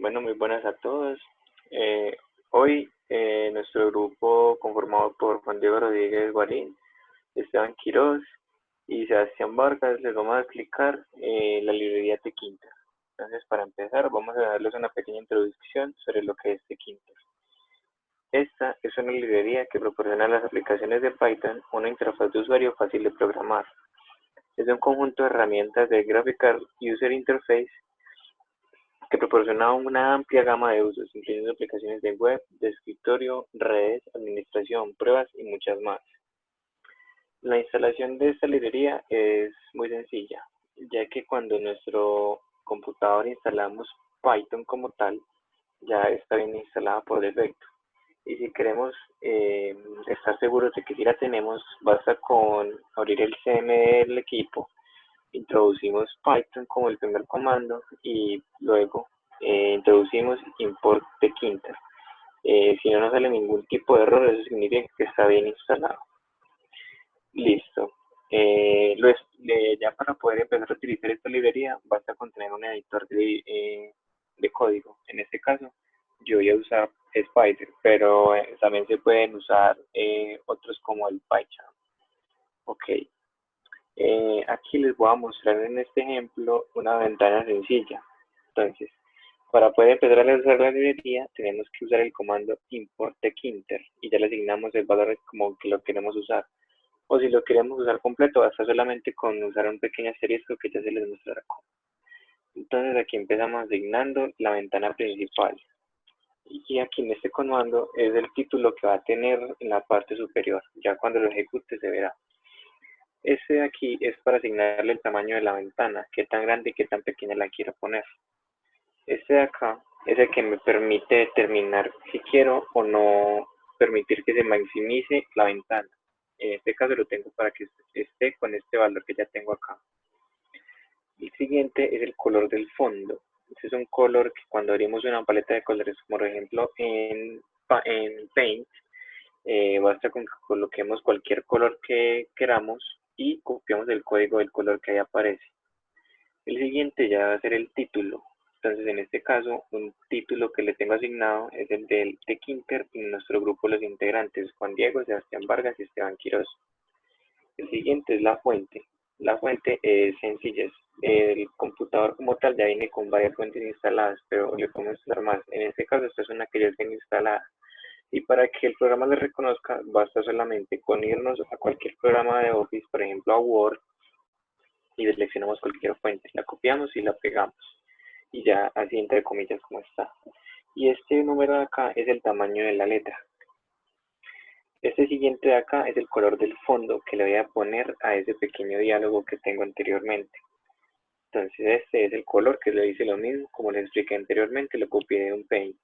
Bueno, muy buenas a todos. Hoy nuestro grupo conformado por Juan Diego Rodríguez Guarín, Esteban Quiroz y Sebastián Vargas les vamos a explicar la librería Tkinter. Entonces, para empezar, vamos a darles una pequeña introducción sobre lo que es Tkinter. Esta es una librería que proporciona a las aplicaciones de Python una interfaz de usuario fácil de programar. Es un conjunto de herramientas de Graphical User Interface que proporciona una amplia gama de usos, incluyendo aplicaciones de web, de escritorio, redes, administración, pruebas y muchas más. La instalación de esta librería es muy sencilla, ya que cuando en nuestro computador instalamos Python como tal, ya está bien instalada por defecto. Y si queremos estar seguros de que sí la tenemos, basta con abrir el CMD del equipo, introducimos Python como el primer comando y luego introducimos import Tkinter. Si no nos sale ningún tipo de error, eso significa que está bien instalado. Listo. Ya para poder empezar a utilizar esta librería, basta con tener un editor de código. En este caso, yo voy a usar Spider, pero también se pueden usar otros como el PyCharm. Ok. Aquí les voy a mostrar en este ejemplo una ventana sencilla. Entonces, para poder empezar a usar la librería, tenemos que usar el comando import Tkinter y ya le asignamos el valor como que lo queremos usar. O si lo queremos usar completo, basta solamente con usar un pequeño asterisco que ya se les mostrará cómo. Entonces aquí empezamos asignando la ventana principal. Y aquí en este comando es el título que va a tener en la parte superior. Ya cuando lo ejecute se verá. Este de aquí es para asignarle el tamaño de la ventana, qué tan grande y qué tan pequeña la quiero poner. Este de acá es el que me permite determinar si quiero o no permitir que se maximice la ventana. En este caso lo tengo para que esté con este valor que ya tengo acá. El siguiente es el color del fondo. Este es un color que cuando abrimos una paleta de colores, como por ejemplo en Paint, basta con que coloquemos cualquier color que queramos y copiamos el código del color que ahí aparece. El siguiente ya va a ser el título. Entonces, en este caso, un título que le tengo asignado es el del Tkinter y nuestro grupo los integrantes, Juan Diego, Sebastián Vargas y Esteban Quiroz. El siguiente es la fuente. La fuente es sencilla. El computador como tal ya viene con varias fuentes instaladas, pero le podemos instalar más. En este caso, esta es una que ya está instalada. Y para que el programa le reconozca, basta solamente con irnos a cualquier programa de Office, por ejemplo a Word, y seleccionamos cualquier fuente, la copiamos y la pegamos. Y ya así entre comillas como está. Y este número de acá es el tamaño de la letra. Este siguiente de acá es el color del fondo que le voy a poner a ese pequeño diálogo que tengo anteriormente. Entonces este es el color que le dice lo mismo, como les expliqué anteriormente, lo copié de un Paint.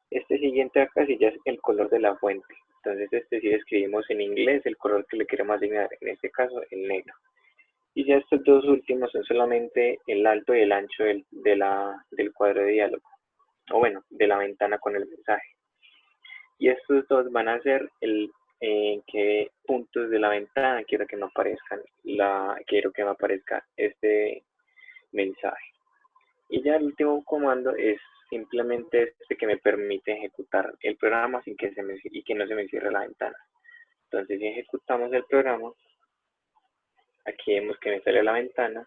Este siguiente de acá sí ya es el color de la fuente. Entonces este sí escribimos en inglés el color que le queremos asignar, en este caso el negro. Y ya estos dos últimos son solamente el alto y el ancho del cuadro de diálogo, o bueno, de la ventana con el mensaje. Y estos dos van a ser en qué puntos de la ventana quiero que me aparezcan, quiero que me aparezca este mensaje. Y ya el último comando es simplemente este que me permite ejecutar el programa sin que que no se me cierre la ventana. Entonces, si ejecutamos el programa, aquí vemos que me sale la ventana,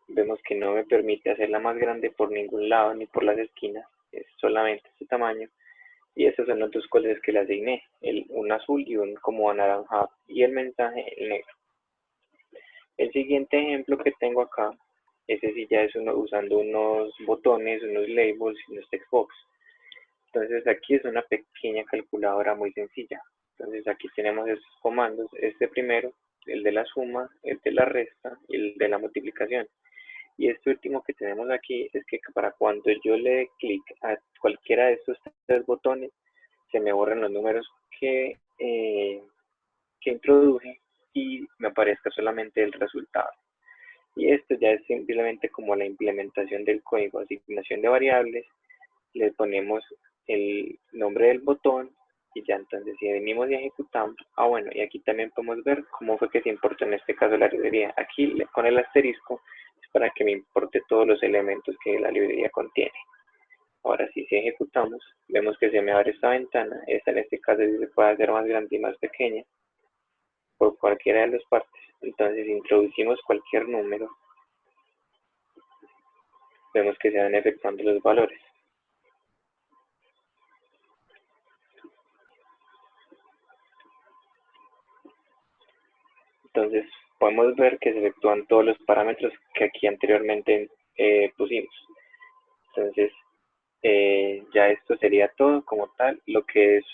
vemos que no me permite hacerla más grande por ningún lado ni por las esquinas, es solamente este tamaño. Y estos son los dos colores que le asigné, un azul y un como anaranjado, y el mensaje el negro. El siguiente ejemplo que tengo acá, ese sí ya es usando unos botones, unos labels y unos textbox. Entonces aquí es una pequeña calculadora muy sencilla. Entonces aquí tenemos estos comandos, este primero, el de la suma, el de la resta y el de la multiplicación. Y este último que tenemos aquí es que para cuando yo le dé clic a cualquiera de estos tres botones, se me borran los números que introduje y me aparezca solamente el resultado. Y esto ya es simplemente como la implementación del código, asignación de variables, le ponemos el nombre del botón y ya entonces si venimos y ejecutamos, bueno, y aquí también podemos ver cómo fue que se importó en este caso la librería. Aquí con el asterisco es para que me importe todos los elementos que la librería contiene. Ahora sí, si ejecutamos, vemos que se me abre esta ventana. Esta en este caso sí se puede hacer más grande y más pequeña por cualquiera de las partes. Entonces introducimos cualquier número, vemos que se van efectuando los valores. Entonces podemos ver que se efectúan todos los parámetros que aquí anteriormente pusimos. Entonces ya esto sería todo como tal, lo que es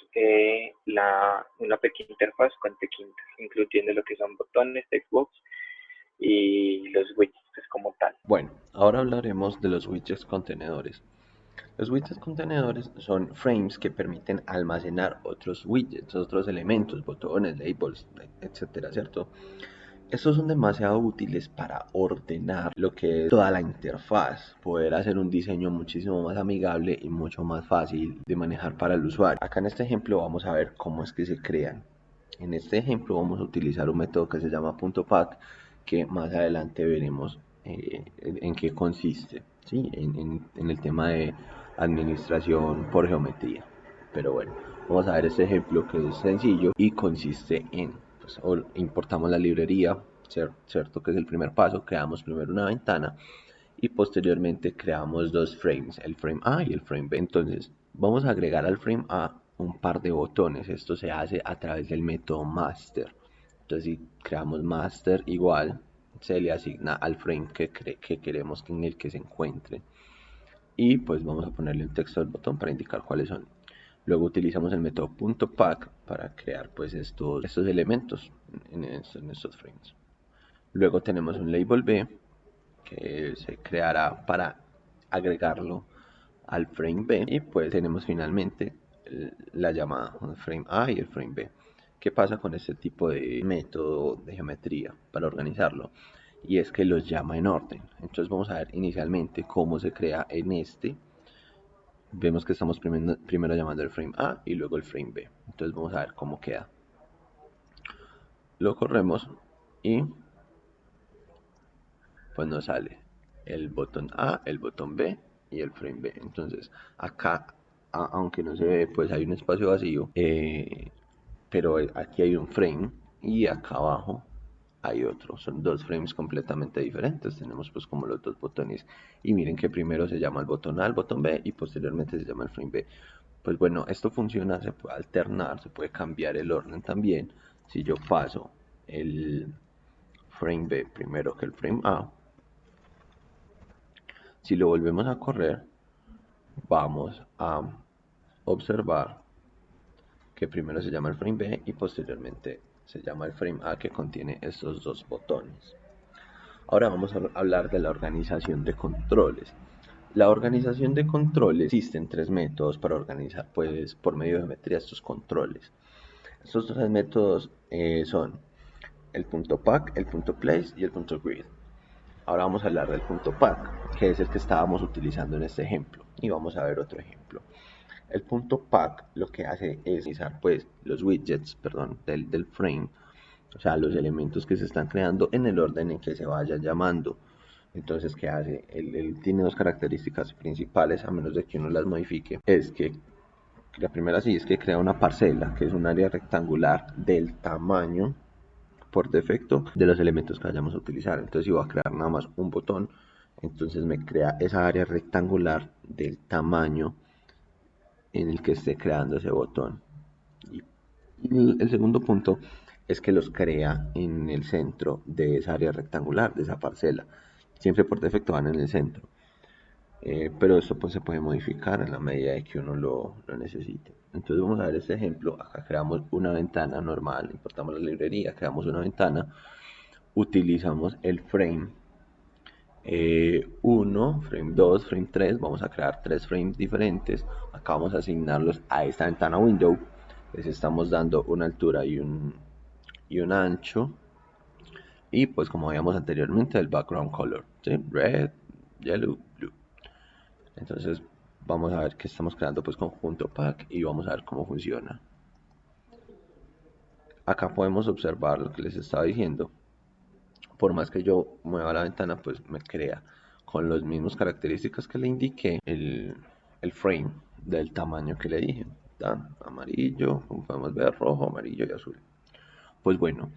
una pequeña interfaz con Tkinter, incluyendo lo que son botones, textbox y los widgets pues, como tal. Bueno, ahora hablaremos de los widgets contenedores. Los widgets contenedores son frames que permiten almacenar otros widgets, otros elementos, botones, labels, etcétera, ¿cierto? Estos son demasiado útiles para ordenar lo que es toda la interfaz, poder hacer un diseño muchísimo más amigable y mucho más fácil de manejar para el usuario. Acá en este ejemplo vamos a ver cómo es que se crean. En este ejemplo vamos a utilizar un método que se llama .pack, que más adelante veremos en qué consiste, ¿sí? En el tema de administración por geometría. Pero bueno, vamos a ver este ejemplo que es sencillo y consiste en, pues, importamos la librería, ¿cierto? Que es el primer paso, creamos primero una ventana y posteriormente creamos dos frames, el frame A y el frame B. Entonces vamos a agregar al frame A un par de botones. Esto se hace a través del método master. Entonces si creamos master igual, se le asigna al frame que queremos en el que se encuentre. Y pues vamos a ponerle un texto al botón para indicar cuáles son. Luego utilizamos el método .pack para crear pues estos elementos en estos frames. Luego tenemos un label B que se creará para agregarlo al frame B y pues tenemos finalmente la llamada frame A y el frame B. ¿Qué pasa con este tipo de método de geometría para organizarlo? Y es que los llama en orden. Entonces vamos a ver inicialmente cómo se crea en este. Vemos que estamos primero llamando el frame A y luego el frame B. Entonces vamos a ver cómo queda. Lo corremos y pues nos sale el botón A, el botón B y el frame B. Entonces acá, aunque no se ve, pues hay un espacio vacío, pero aquí hay un frame y acá abajo hay otro. Son dos frames completamente diferentes. Tenemos pues como los dos botones y miren que primero se llama el botón A, el botón B y posteriormente se llama el frame B. Pues bueno, esto funciona, se puede alternar, se puede cambiar el orden también. Si yo paso el frame B primero que el frame A, si lo volvemos a correr, vamos a observar que primero se llama el frame B y posteriormente se llama el frame A, que contiene estos dos botones. Ahora vamos a hablar de la organización de controles. La organización de controles, existen tres métodos para organizar pues por medio de geometría estos controles. Estos tres métodos son el .pack, el .place y el .grid. Ahora vamos a hablar del .pack, que es el que estábamos utilizando en este ejemplo, y vamos a ver otro ejemplo. El .pack lo que hace es organizar pues los widgets, perdón, del frame, o sea, los elementos que se están creando en el orden en que se vayan llamando. Entonces, ¿qué hace? Él tiene dos características principales, a menos de que uno las modifique. Es que la primera sí es que crea una parcela, que es un área rectangular del tamaño por defecto de los elementos que vayamos a utilizar. Entonces, si voy a crear nada más un botón, entonces me crea esa área rectangular del tamaño en el que esté creando ese botón. Y el segundo punto es que los crea en el centro de esa área rectangular, de esa parcela. Siempre por defecto van en el centro. Pero esto pues se puede modificar en la medida de que uno lo necesite. Entonces vamos a ver este ejemplo. Acá creamos una ventana normal, importamos la librería, creamos una ventana, utilizamos el frame 1, frame 2, frame 3, vamos a crear tres frames diferentes. Acá vamos a asignarlos a esta ventana window. Les estamos dando una altura y un ancho. Y pues como veíamos anteriormente, el background color, ¿sí? Red, yellow, blue. Entonces vamos a ver que estamos creando pues conjunto pack y vamos a ver cómo funciona. Acá podemos observar lo que les estaba diciendo. Por más que yo mueva la ventana, pues me crea con las mismas características que le indiqué el frame del tamaño que le dije. Tan amarillo, como podemos ver, rojo, amarillo y azul. Pues bueno,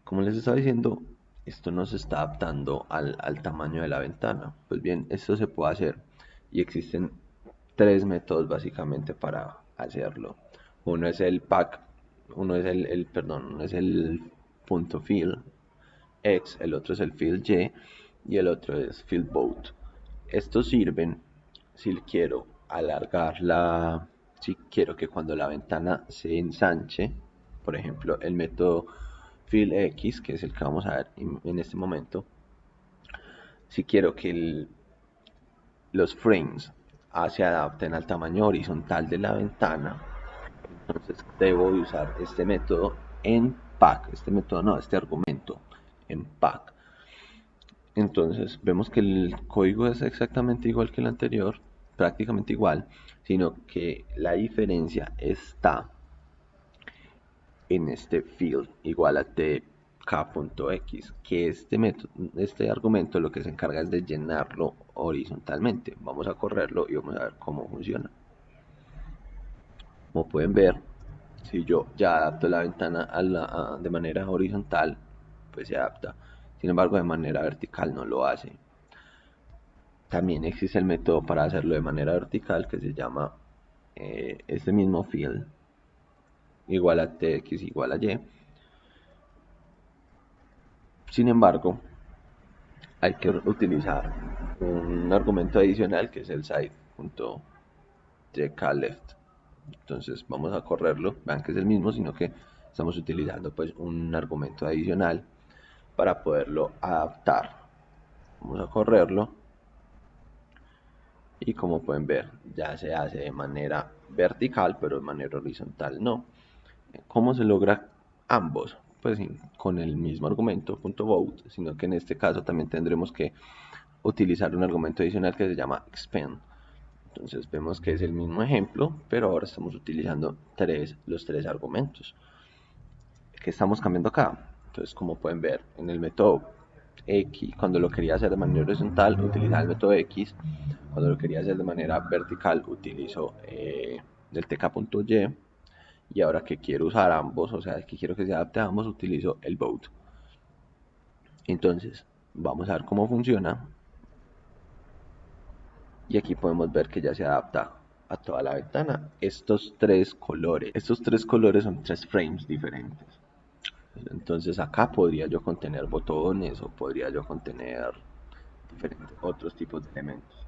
como les estaba diciendo, esto no se está adaptando al tamaño de la ventana. Pues bien, esto se puede hacer y existen tres métodos básicamente para hacerlo. Uno es el pack, uno es el punto fill X, el otro es el fill y el otro es fill both. Estos sirven si quiero si quiero que cuando la ventana se ensanche, por ejemplo, el método fill X, que es el que vamos a ver en este momento, si quiero que los frames se adapten al tamaño horizontal de la ventana, entonces debo usar este método en pack, este argumento en pack. Entonces vemos que el código es exactamente igual que el anterior, prácticamente igual, sino que la diferencia está en este field igual a tk.x, que este argumento lo que se encarga es de llenarlo horizontalmente. Vamos a correrlo y vamos a ver cómo funciona. Como pueden ver, si yo ya adapto la ventana de manera horizontal, pues se adapta. Sin embargo, de manera vertical no lo hace. También existe el método para hacerlo de manera vertical que se llama este mismo field igual a tx igual a y. Sin embargo, hay que utilizar un argumento adicional que es el side.tkleft. Entonces vamos a correrlo, vean que es el mismo, sino que estamos utilizando pues un argumento adicional para poderlo adaptar. Vamos a correrlo y como pueden ver ya se hace de manera vertical, pero de manera horizontal no. ¿Cómo se logra ambos? Pues con el mismo argumento .vote, sino que en este caso también tendremos que utilizar un argumento adicional que se llama expand. Entonces vemos que es el mismo ejemplo, pero ahora estamos utilizando los tres argumentos. ¿Qué estamos cambiando acá? Entonces, como pueden ver, en el método X, cuando lo quería hacer de manera horizontal, utilizaba el método X. Cuando lo quería hacer de manera vertical, utilizo el tk.y. Y ahora que quiero usar ambos, o sea, que quiero que se adapte a ambos, utilizo el both. Entonces, vamos a ver cómo funciona. Y aquí podemos ver que ya se adapta a toda la ventana estos tres colores son tres frames diferentes. Entonces acá podría yo contener botones o podría yo contener diferentes otros tipos de elementos.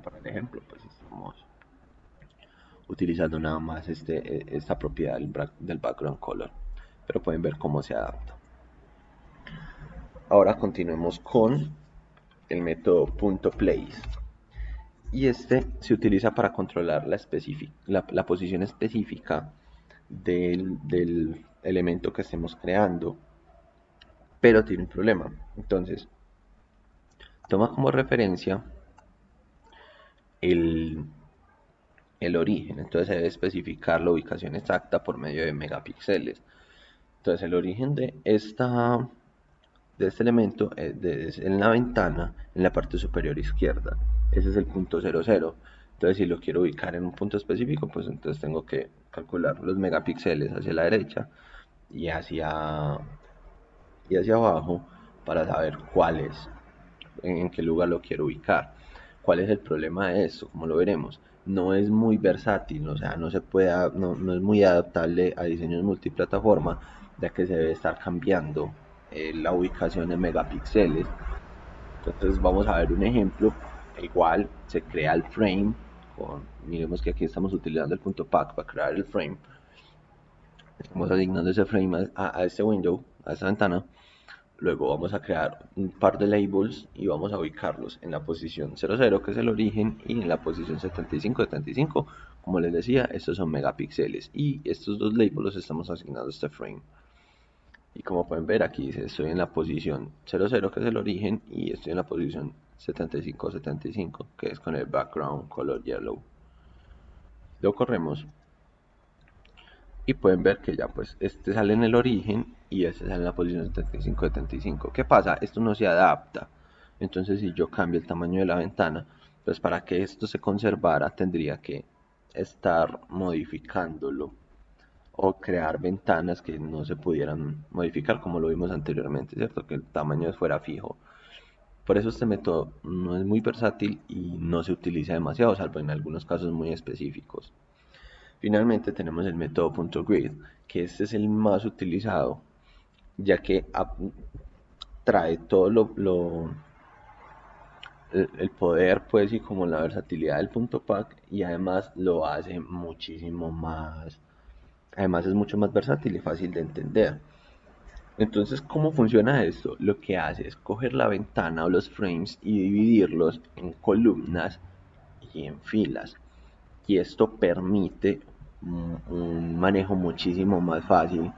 Para el ejemplo, pues estamos utilizando nada más esta propiedad del background color, pero pueden ver cómo se adapta. Ahora continuemos con el método .place, y este se utiliza para controlar la posición específica del elemento que estemos creando, pero tiene un problema. Entonces toma como referencia el, el origen, entonces se debe especificar la ubicación exacta por medio de megapíxeles. Entonces el origen de este elemento es en la ventana, en la parte superior izquierda. Ese es el punto 00. Entonces si lo quiero ubicar en un punto específico, pues entonces tengo que calcular los megapíxeles hacia la derecha y hacia abajo para saber en qué lugar lo quiero ubicar. ¿Cuál es el problema de esto? Como lo veremos, no es muy versátil, o sea, no es muy adaptable a diseños multiplataforma, ya que se debe estar cambiando la ubicación en megapíxeles. Entonces vamos a ver un ejemplo. Igual se crea el frame miremos que aquí estamos utilizando el punto pack para crear el frame. Estamos asignando ese frame a este window, a esta ventana. Luego vamos a crear un par de labels y vamos a ubicarlos en la posición 00, que es el origen, y en la posición 75. Como les decía, estos son megapíxeles y estos dos labels los estamos asignando a este frame. Y como pueden ver aquí dice, estoy en la posición 00, que es el origen, y estoy en la posición 75, que es con el background color yellow. Lo corremos y pueden ver que ya pues este sale en el origen y este sale en la posición 75. ¿Qué pasa? Esto no se adapta. Entonces si yo cambio el tamaño de la ventana, Pues para que esto se conservara tendría que estar modificándolo o crear ventanas que no se pudieran modificar como lo vimos anteriormente, ¿cierto? Que el tamaño fuera fijo. Por eso este método no es muy versátil y no se utiliza demasiado, salvo en algunos casos muy específicos. Finalmente tenemos el método .grid, que este es el más utilizado, ya que trae todo el poder pues y como la versatilidad del punto pack y además lo hace muchísimo más, además es mucho más versátil y fácil de entender. Entonces, ¿cómo funciona esto? Lo que hace es coger la ventana o los frames y dividirlos en columnas y en filas. Y esto permite un manejo muchísimo más fácil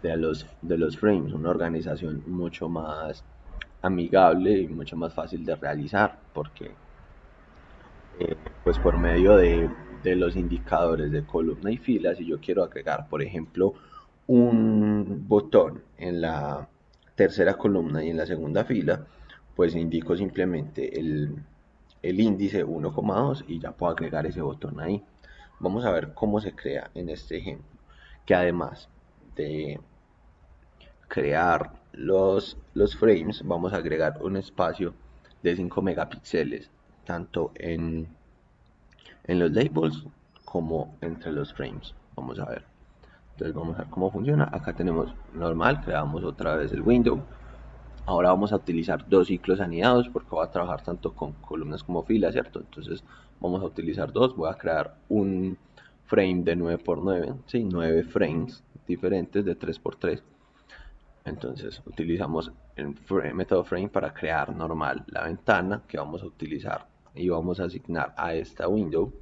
de los frames, una organización mucho más amigable y mucho más fácil de realizar, porque pues por medio de los indicadores de columna y fila, si yo quiero agregar, por ejemplo, un botón en la tercera columna y en la segunda fila, pues indico simplemente el índice 1,2 y ya puedo agregar ese botón ahí. Vamos a ver cómo se crea en este ejemplo, que además de crear los frames, vamos a agregar un espacio de 5 megapíxeles, tanto en los labels como entre los frames. Vamos a ver. Entonces vamos a ver cómo funciona. Acá tenemos normal, creamos otra vez el window. Ahora vamos a utilizar dos ciclos anidados porque voy a trabajar tanto con columnas como filas, ¿cierto? Entonces vamos a utilizar dos. Voy a crear un frame de 9x9, ¿sí? 9 frames diferentes de 3x3. Entonces utilizamos el método frame para crear normal la ventana que vamos a utilizar y vamos a asignar a esta window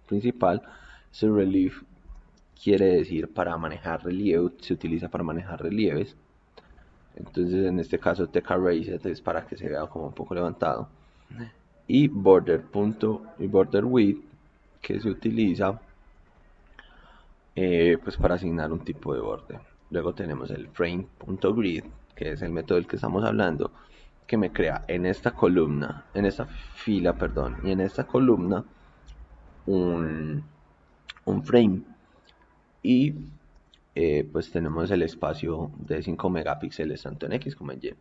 principal. Ese relief quiere decir para manejar relieve, se utiliza para manejar relieves. Entonces en este caso TK Raised es para que se vea como un poco levantado. Y border width que se utiliza pues para asignar un tipo de borde. Luego tenemos el frame.grid, que es el método del que estamos hablando, que me crea en esta columna, en esta fila, perdón, y en esta columna un, un frame. Y pues tenemos el espacio de 5 megapíxeles tanto en X como en Y.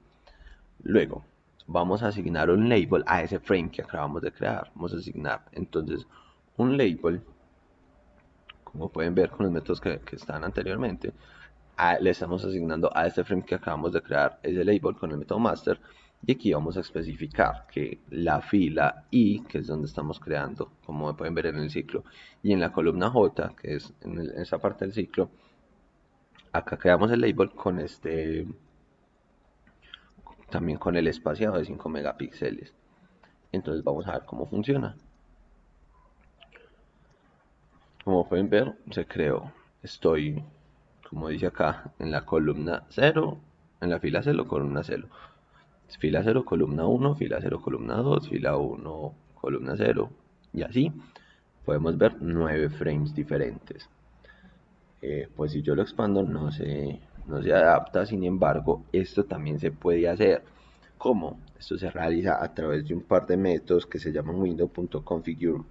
Luego vamos a asignar un label a ese frame que acabamos de crear. Vamos a asignar entonces un label, como pueden ver con los métodos que están anteriormente. Le estamos asignando a este frame que acabamos de crear ese label con el método master, y aquí vamos a especificar que la fila I, que es donde estamos creando, como pueden ver en el ciclo, y en la columna J, que es en esa parte del ciclo, acá creamos el label con también con el espaciado de 5 megapíxeles. Entonces vamos a ver cómo funciona. Como pueden ver, se creó. Estoy, como dice acá, en la columna 0, en la fila 0, columna 0. Fila 0, columna 1, fila 0, columna 2, fila 1, columna 0. Y así podemos ver 9 frames diferentes. Pues si yo lo expando no se adapta, sin embargo, esto también se puede hacer. ¿Cómo? Esto se realiza a través de un par de métodos que se llaman window.configure,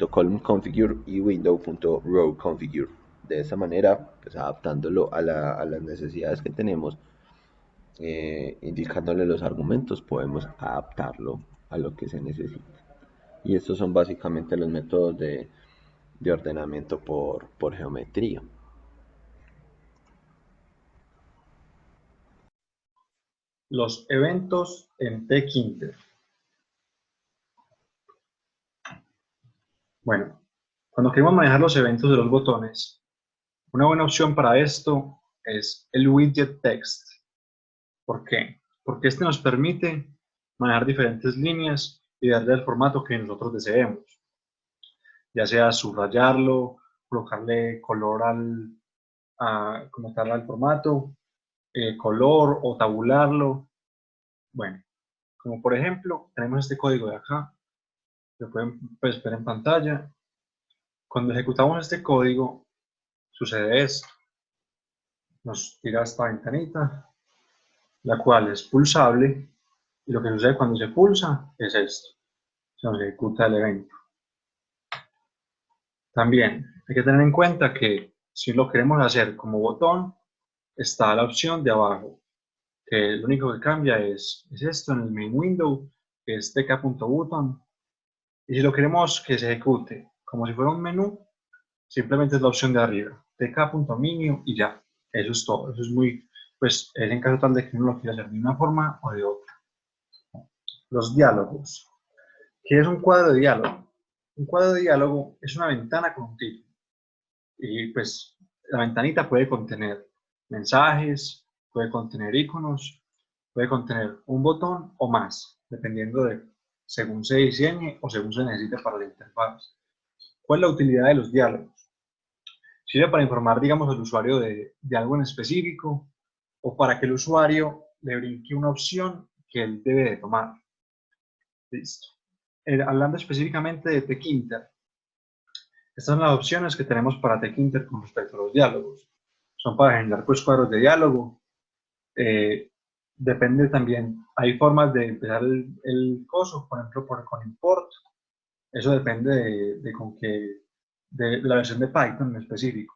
.column.configure y window.row.configure. De esta manera, pues adaptándolo a las necesidades que tenemos, indicándole los argumentos, podemos adaptarlo a lo que se necesita. Y estos son básicamente los métodos de ordenamiento por geometría. Los eventos en Tkinter. Bueno, cuando queremos manejar los eventos de los botones, una buena opción para esto es el widget text. ¿Por qué? Porque este nos permite manejar diferentes líneas y darle el formato que nosotros deseemos. Ya sea subrayarlo, colocarle color como tal al formato, color o tabularlo. Bueno, como por ejemplo, tenemos este código de acá, lo pueden pues, ver en pantalla. Cuando ejecutamos este código, sucede esto. Nos tira esta ventanita, la cual es pulsable, y lo que sucede cuando se pulsa es esto. se nos ejecuta el evento. También hay que tener en cuenta que si lo queremos hacer como botón, está la opción de abajo, que lo único que cambia es esto en el main window, que es tk.button. Y si lo queremos que se ejecute como si fuera un menú, simplemente es la opción de arriba, tk.menu y ya. Eso es todo. Eso es muy, pues es en caso tal de que uno lo quiera hacer de una forma o de otra. Los diálogos. ¿Qué es un cuadro de diálogo? Un cuadro de diálogo es una ventana con un título. Y pues la ventanita puede contener mensajes, puede contener iconos, puede contener un botón o más, dependiendo de según se diseñe o según se necesite para la interfaz. ¿Cuál es la utilidad de los diálogos? Sirve para informar, digamos, al usuario de algo en específico o para que el usuario le brinque una opción que él debe de tomar. Listo. Hablando específicamente de Tkinter, estas son las opciones que tenemos para Tkinter con respecto a los diálogos. Son para generar pues, cuadros de diálogo. Depende también, hay formas de empezar el coso, por ejemplo, con import. Eso depende de la versión de Python en específico.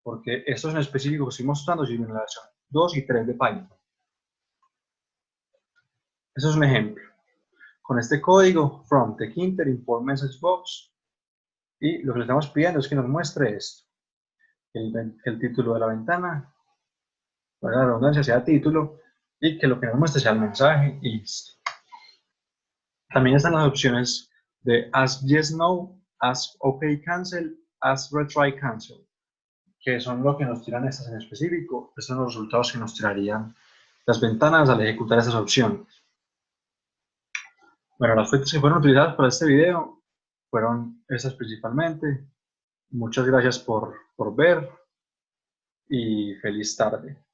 Porque estos en específico que estoy mostrando sirven en la versión 2 y 3 de Python. Eso es un ejemplo. Con este código, from Tkinter import message box, y lo que le estamos pidiendo es que nos muestre esto. Que el título de la ventana, para la redundancia, sea título, y que lo que nos muestre sea el mensaje, y listo. También están las opciones de Ask Yes No, Ask OK Cancel, Ask Retry Cancel, que son lo que nos tiran estas en específico. Estos son los resultados que nos tirarían las ventanas al ejecutar esas opciones. Bueno, las fuentes que fueron utilizadas para este video fueron estas principalmente. Muchas gracias por ver y feliz tarde.